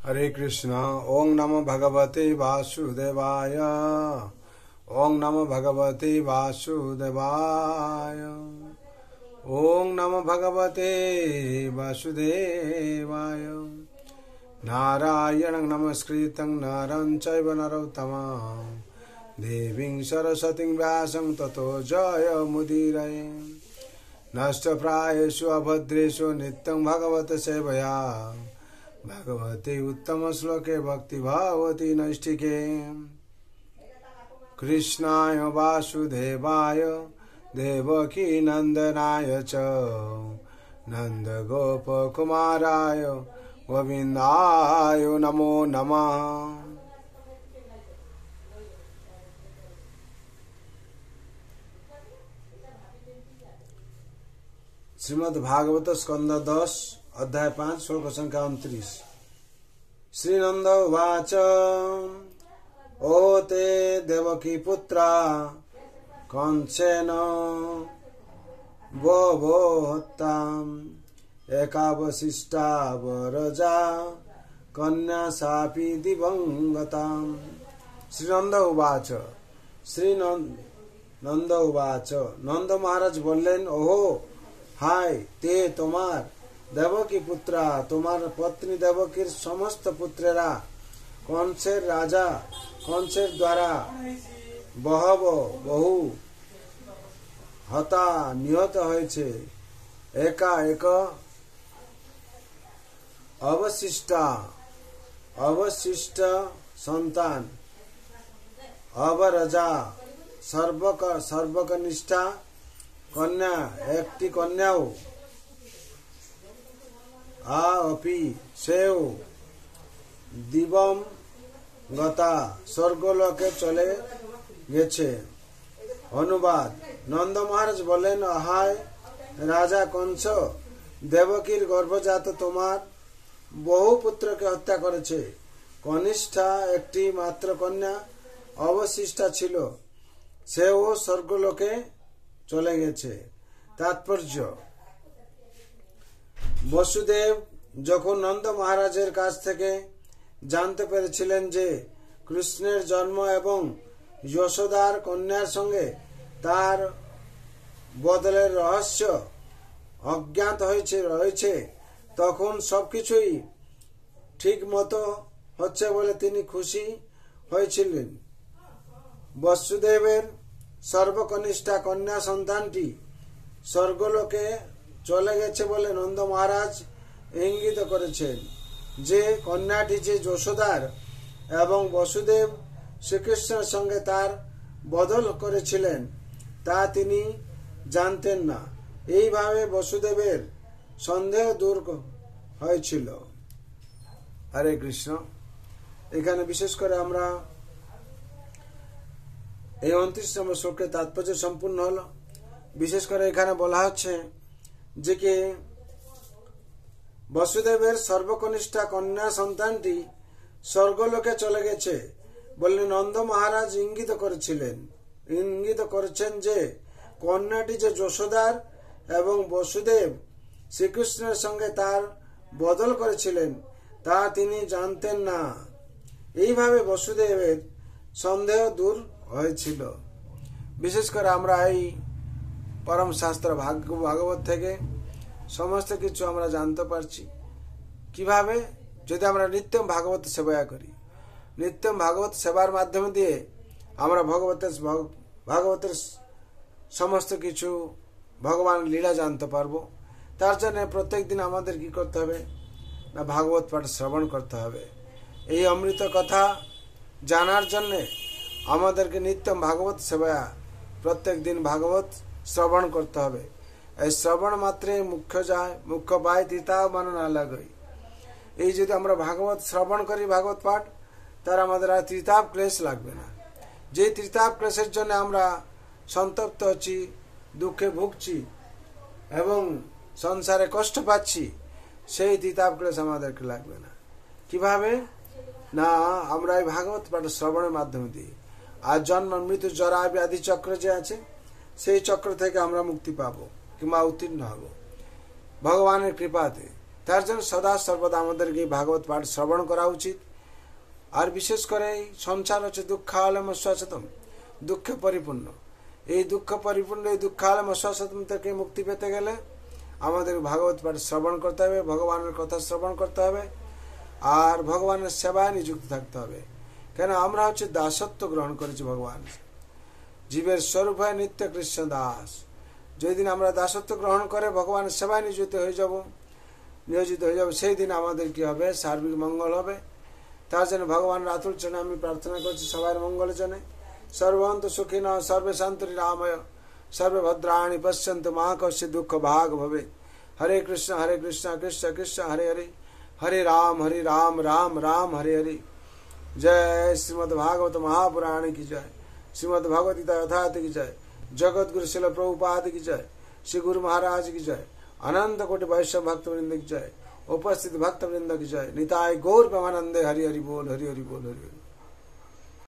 हरे कृष्णा। ओं नमो भगवते वासुदेवाय। ओं नमो भगवते वासुदेवाय। ओं नमो भगवते वासुदेवाय। नारायणं नमस्कृतं नरं चैव नरोत्तमं देवीं सरस्वतीं व्यासं ततो जयमुदीरये। नष्टप्रायेषु अभद्रेषु नित्यं भगवत सेवया भगवते उत्तम श्लोके भक्ति भवति नैष्ठिके। कृष्णाय वासुदेवाय देवकी नंदनाय च नंदगोपकुमाराय गोविन्दाय नमो नमः। श्रीमद् भागवत स्कंद 10 अध्याय 5 श्लोक संख्या 29। श्रीनंद उवाच ओ ते देवकी पुत्रा कंसेन वोत्ताम एकावशिष्टा वरजा कन्या सापि दिवंगताम। श्रीनंद उवाच श्रीनंद उवाच नंद महाराज बोलें ओहो हाय ते तुम्हार देवकी पुत्रा तुम्हार पत्नी देवकीर समस्त पुत्रेरा कंसेर राजा कंसेर द्वारा बहु हता निहत হয়েছে। एका एक अवशिष्ट संतान अवरजा सर्वकनिष्ठा कन्या एकटी कन्याओ अपि सेও दिवम गता स्वर्गलोके चले গেছে। অনুবাদ নন্দ মহারাজ বলেন হায় রাজা কংস দেবকীর গর্ভজাত তোমার বহু পুত্রকে হত্যা করেছে। কনিষ্ঠা একটি মাত্র কন্যা অবশিষ্টা ছিল সেও স্বর্গলোকে চলে গেছে। তাৎপর্য বসুদেব যখন নন্দ মহারাজের কাছ থেকে জানতে পেরেছিলেন যে কৃষ্ণের জন্ম এবং যশোদার কন্যার সঙ্গে তার বদলের রহস্য অজ্ঞাত রয়েছে তখন সবকিছুই ঠিক মতো হচ্ছে বলে তিনি খুশি হয়েছিলেন। বসুদেবের সর্বকনিষ্ঠা কন্যা সন্তানটি স্বর্গলোকে চলে গেছে বলে নন্দ মহারাজ ইঙ্গিত করেছেন যে কন্যাটি যে যশোদার এবং বসুদেব শ্রীকৃষ্ণের সঙ্গে তার বদল করেছিলেন তা তিনি জানতেন না। এইভাবে বসুদেবের সন্দেহ দূর হয়েছিল। হরে কৃষ্ণ। এখানে বিশেষ করে আমরা এই 29 নম্বর শ্লোকের তাৎপর্য সম্পূর্ণ হলো। বিশেষ করে এখানে বলা হচ্ছে যে কি বসুদেবের সর্বকনিষ্ঠা কন্যা সন্তানটি স্বর্গলোকে চলে গেছে বলে নন্দ মহারাজ ইঙ্গিত করেছেন যে কন্যাটি যে যশোদার এবং বসুদেব শ্রীকৃষ্ণের সঙ্গে তার বদল করেছিলেন তা তিনি জানতেন না। এইভাবে বসুদেবের সন্দেহ দূর হয়েছিল। বিশেষ করে আমরা এই পরম শাস্ত্র ভাগবত থেকে সমস্ত কিছু আমরা জানতে পারছি কিভাবে যদি আমরা নিত্যম ভাগবত সেবা করি। নিত্যম ভাগবত সেবার মাধ্যমে দিয়ে আমরা ভাগবতের সমস্ত কিছু ভগবান লীলা জানতে পারবো। তার জন্য প্রত্যেক দিন আমাদের কি করতে হবে না ভাগবত পাঠ শ্রবণ করতে হবে। এই অমৃত কথা জানার জন্য আমাদেরকে নিত্যম ভাগবত সেবা প্রত্যেক দিন ভাগবত শ্রবণ করতে হবে। এই শ্রবণ মাত্রে মুখ্য পায় তিতাব মানে না লাগে। এই যদি আমরা ভাগবত শ্রবণ করি ভাগবত পাঠ তার আমাদের আর ত্রিতাপ ক্লেশ লাগবে না। যে ত্রিতাপ ক্লেশের জন্য আমরা সন্তপ্ত হচ্ছি দুঃখে ভুগছি এবং সংসারে কষ্ট পাচ্ছি সেই ত্রিতাপ ক্লেশ আমাদেরকে লাগবে না। কিভাবে না আমরা এই ভাগবত পাঠ শ্রবণের মাধ্যমে দিই। আর জন্ম মৃত্যু জরা ব্যাধি চক্র যে আছে সেই চক্র থেকে আমরা মুক্তি পাবো কিংবা উত্তীর্ণ হব ভগবানের কৃপাতে। তার জন্য সদা সর্বদা আমাদেরকে ভাগবত পাঠ শ্রবণ করা উচিত। আর বিশেষ করে সংসার হচ্ছে দুঃখালম সচেতন, দুঃখে পরিপূর্ণ। এই দুঃখ পরিপূর্ণ এই দুঃখালম সচেতন থেকে মুক্তি পেতে গেলে আমাদের ভাগবত পাঠ শ্রবণ করতে হবে, ভগবানের কথা শ্রবণ করতে হবে, আর ভগবানের সেবায় নিযুক্ত থাকতে হবে। কেন আমরা হচ্ছে দাসত্ব গ্রহণ করেছি ভগবান। জীবের স্বরূপ হয় নিত্য কৃষ্ণ দাস। যেদিন আমরা দাসত্ব গ্রহণ করে ভগবানের সেবায় নিয়োজিত হয়ে যাব, সেই দিন আমাদের কি হবে? সার্বিক মঙ্গল হবে। তার জন্য ভগবানের আতুল চরণে আমি প্রার্থনা করছি সবার মঙ্গলের জন্য। সর্বন্ত সুখিন সর্বে শান্তি রাময় সর্বে ভদ্রাণি পশ্যন্তু মা কস্য দুঃখ ভাগ ভবে। হরে কৃষ্ণ কৃষ্ণ কৃষ্ণ হরে হরে, হরে রাম রাম রাম হরে হরে। जय श्रीमद् भागवत महापुराण की जय, श्रीमद् भगवत गीता यथार्थ की जय, जगत गुरु शिल प्रभुपाद की जय, श्री गुरु महाराज की जय, अनंत कोटि वैष्णव भक्त वृंद की जय, उपस्थित भक्त वृंद की जय। निताय गौर प्रेमानंदे। हरि हरि बोल, हरि हरि बोल, हरि हरि।